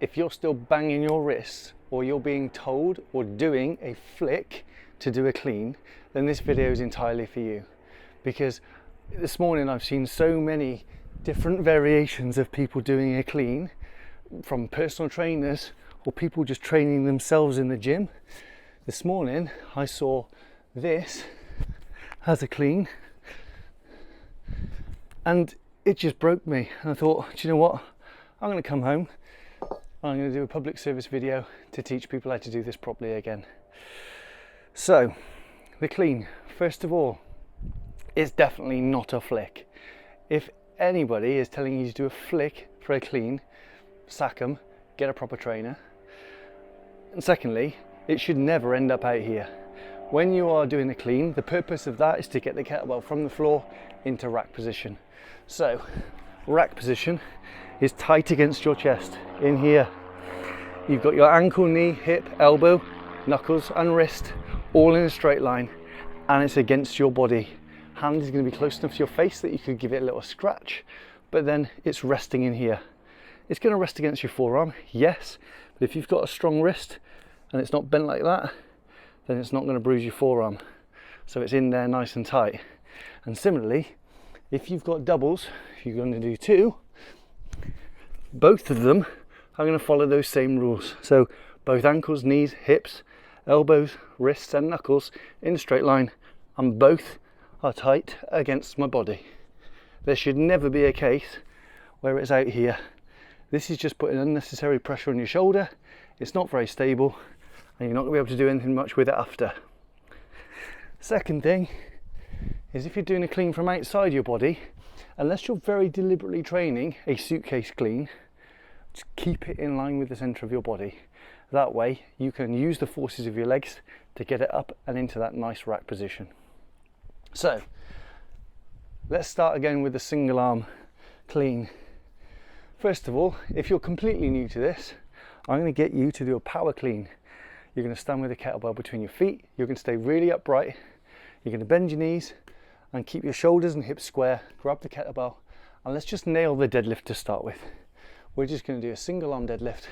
if you're still banging your wrists, or you're being told or doing a flick to do a clean, then this video is entirely for you. Because this morning I've seen so many different variations of people doing a clean, from personal trainers or people just training themselves in the gym. This morning I saw this as a clean and it just broke me, and I thought, do you know what, I'm going to come home, I'm going to do a public service video to teach people how to do this properly again. So the clean, first of all, is definitely not a flick. If anybody is telling you to do a flick for a clean, sack them, get a proper trainer. And secondly, it should never end up out here. When you are doing the clean, the purpose of that is to get the kettlebell from the floor into rack position. So rack position is tight against your chest. In here you've got your ankle, knee, hip, elbow, knuckles and wrist all in a straight line, and it's against your body. Hand is going to be close enough to your face that you could give it a little scratch, but then it's resting in here. It's going to rest against your forearm, yes, but if you've got a strong wrist and it's not bent like that, then it's not going to bruise your forearm. So it's in there nice and tight. And similarly, if you've got doubles, if you're going to do two, both of them are going to follow those same rules. So both ankles, knees, hips, elbows, wrists and knuckles in a straight line, and both are tight against my body. There should never be a case where it's out here. This is just putting unnecessary pressure on your shoulder. It's not very stable and you're not going to be able to do anything much with it after. Second thing is, if you're doing a clean from outside your body, unless you're very deliberately training a suitcase clean, just keep it in line with the center of your body. That way you can use the forces of your legs to get it up and into that nice rack position. So let's start again with the single arm clean. First of all, if you're completely new to this, I'm going to get you to do a power clean. You're going to stand with a kettlebell between your feet. You're going to stay really upright. You're going to bend your knees and keep your shoulders and hips square. Grab the kettlebell and let's just nail the deadlift to start with. We're just going to do a single arm deadlift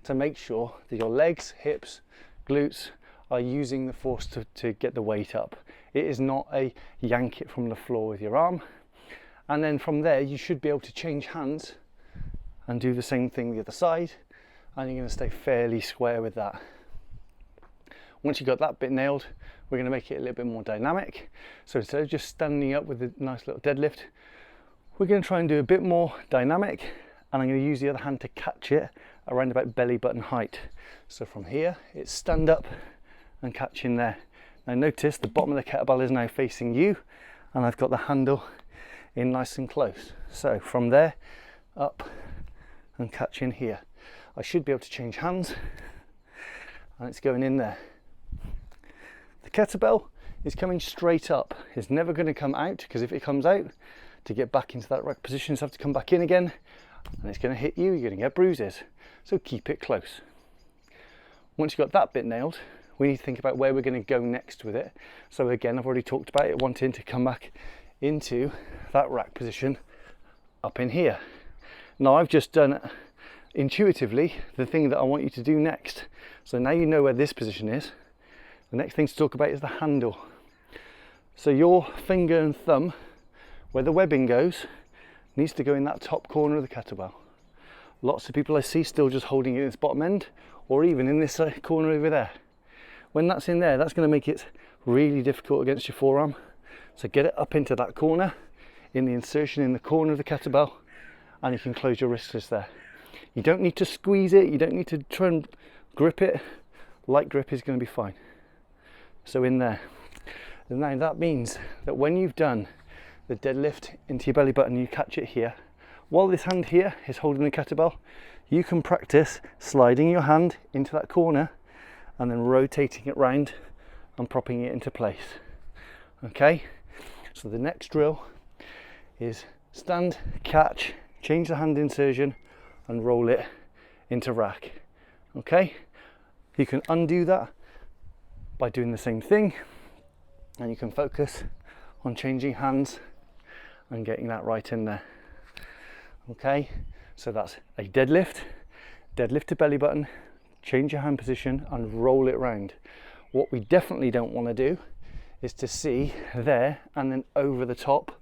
to make sure that your legs, hips, glutes are using the force to get the weight up. It is not a yank it from the floor with your arm. And then from there you should be able to change hands and do the same thing the other side, and you're going to stay fairly square with that. Once you've got that bit nailed, we're going to make it a little bit more dynamic. So instead of just standing up with a nice little deadlift, we're going to try and do a bit more dynamic, and I'm going to use the other hand to catch it around about belly button height. So from here it's stand up and catch in there. Now notice the bottom of the kettlebell is now facing you and I've got the handle in nice and close. So from there up and catch in here. I should be able to change hands and it's going in there. The kettlebell is coming straight up. It's never going to come out, because if it comes out, to get back into that rack position, you have to come back in again and it's going to hit you, you're going to get bruises. So keep it close. Once you've got that bit nailed, we need to think about where we're going to go next with it. So again, I've already talked about it, wanting to come back into that rack position up in here. Now I've just done intuitively the thing that I want you to do next. So now you know where this position is. The next thing to talk about is the handle. So your finger and thumb, where the webbing goes, needs to go in that top corner of the kettlebell. Lots of people I see still just holding it in its bottom end, or even in this corner over there. When that's in there, that's going to make it really difficult against your forearm. So get it up into that corner, in the insertion in the corner of the kettlebell, and you can close your wrists there. You don't need to squeeze it, you don't need to try and grip it. Light grip is going to be fine. So in there. And now that means that when you've done the deadlift into your belly button, you catch it here. While this hand here is holding the kettlebell, you can practice sliding your hand into that corner and then rotating it round and propping it into place. Okay, so the next drill is stand, catch, change the hand insertion and roll it into rack. Okay, you can undo that by doing the same thing, and you can focus on changing hands and getting that right in there. Okay, so that's a deadlift, deadlift to belly button, change your hand position and roll it round. What we definitely don't want to do is to see there and then over the top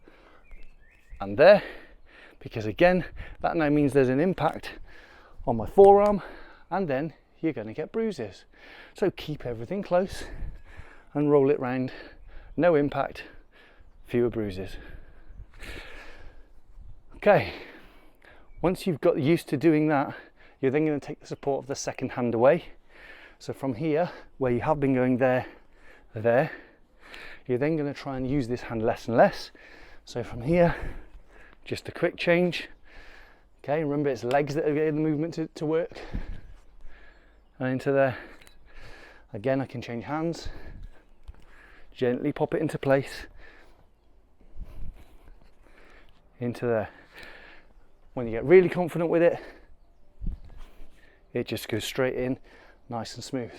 and there, because again, that now means there's an impact on my forearm and then you're going to get bruises. So keep everything close and roll it round. No impact, fewer bruises. Okay, once you've got used to doing that, you're then going to take the support of the second hand away. So from here, where you have been going there, you're then going to try and use this hand less and less. So from here, just a quick change. Okay, remember it's legs that are getting the movement to work. And into there. Again, I can change hands. Gently pop it into place. Into there. When you get really confident with it, it just goes straight in, nice and smooth.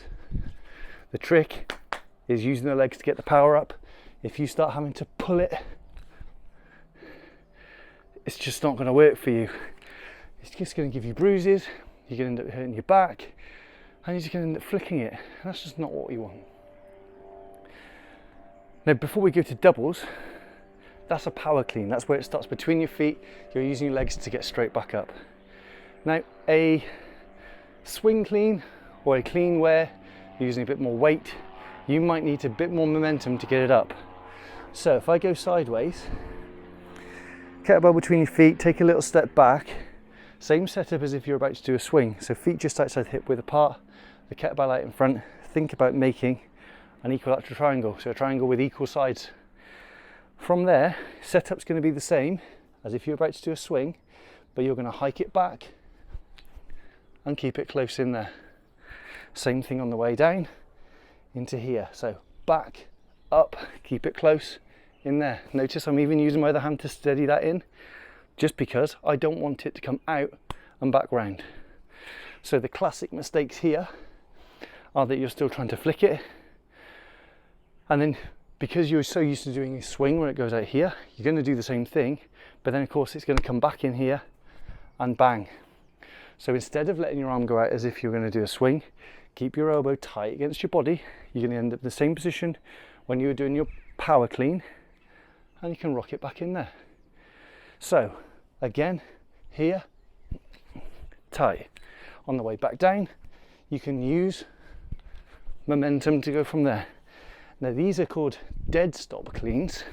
The trick is using the legs to get the power up. If you start having to pull it, it's just not going to work for you. It's just going to give you bruises, you're going to end up hurting your back, and you're just going to end up flicking it. That's just not what you want. Now, before we go to doubles, that's a power clean. That's where it starts between your feet. You're using your legs to get straight back up. Now, a swing clean or a clean where you're using a bit more weight, you might need a bit more momentum to get it up. So if I go sideways, kettlebell between your feet, take a little step back, same setup as if you're about to do a swing. So feet just outside the hip width apart, the kettlebell out in front. Think about making an equilateral triangle, so a triangle with equal sides. From there, setup's going to be the same as if you're about to do a swing, but you're going to hike it back and keep it close in there. Same thing on the way down into here. So back, up, keep it close in there. Notice I'm even using my other hand to steady that in, just because I don't want it to come out and back round. So the classic mistakes here are that you're still trying to flick it, and then because you're so used to doing a swing where it goes out here, you're going to do the same thing, but then of course it's going to come back in here and bang. So instead of letting your arm go out as if you're going to do a swing, keep your elbow tight against your body. You're going to end up in the same position when you were doing your power clean, and you can rock it back in there. So again, here, tight. On the way back down, you can use momentum to go from there. Now these are called dead stop cleans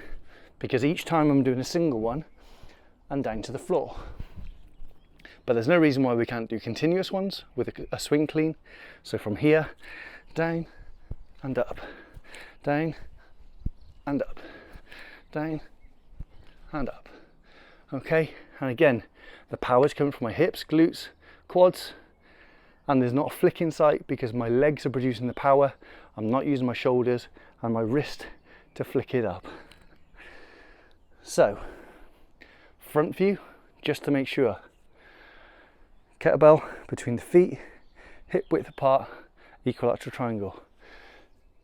because each time I'm doing a single one and down to the floor. But there's no reason why we can't do continuous ones with a swing clean. So from here, down and up, down and up, down and up. Okay, and again, the power's coming from my hips, glutes, quads, and there's not a flick in sight because my legs are producing the power. I'm not using my shoulders and my wrist to flick it up. So, front view, just to make sure. Kettlebell between the feet, hip width apart, equilateral triangle.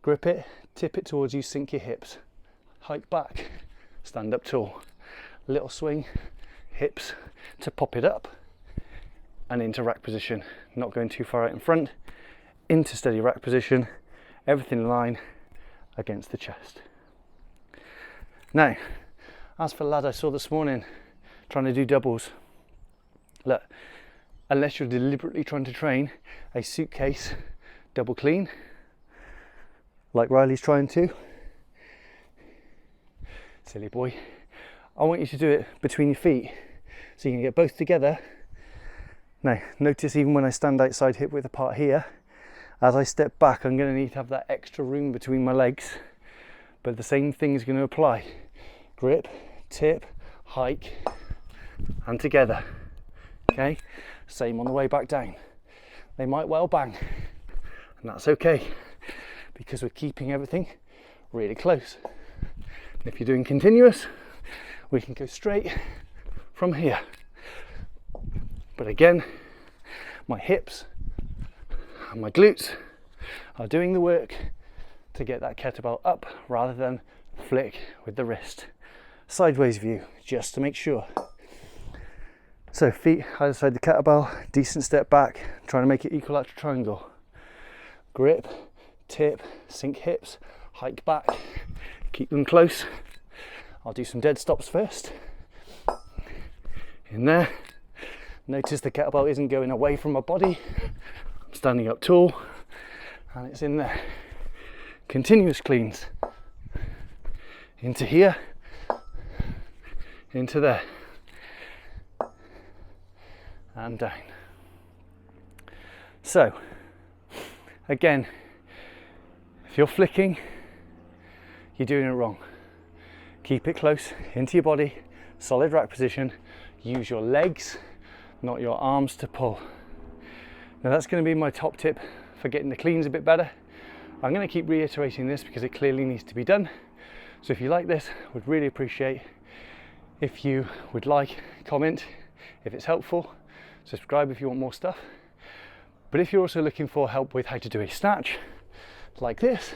Grip it, tip it towards you, sink your hips. Hike back, stand up tall. Little swing, hips to pop it up and into rack position. Not going too far out in front, into steady rack position, everything in line against the chest. Now, as for the lad I saw this morning trying to do doubles, look, unless you're deliberately trying to train a suitcase double clean, like Riley's trying to, silly boy, I want you to do it between your feet so you can get both together. Now, notice even when I stand outside hip width apart here, as I step back, I'm going to need to have that extra room between my legs, but the same thing is going to apply. Grip, tip, hike, and together. Okay, same on the way back down. They might well bang, and that's okay, because we're keeping everything really close. And if you're doing continuous, we can go straight from here. But again, my hips and my glutes are doing the work to get that kettlebell up rather than flick with the wrist. Sideways view, just to make sure. So feet either side the kettlebell, decent step back, trying to make it equilateral triangle. Grip, tip, sink hips, hike back, keep them close. I'll do some dead stops first. In there. Notice the kettlebell isn't going away from my body. I'm standing up tall and it's in there. Continuous cleans. Into here, into there, and down. So, again, if you're flicking, you're doing it wrong. Keep it close into your body, solid rack position. Use your legs, not your arms to pull. Now that's going to be my top tip for getting the cleans a bit better. I'm going to keep reiterating this because it clearly needs to be done. So if you like this, would really appreciate if you would like, comment if it's helpful, subscribe if you want more stuff. But if you're also looking for help with how to do a snatch like this,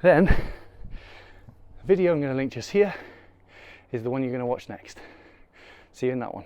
then the video I'm going to link just here is the one you're going to watch next. See you in that one.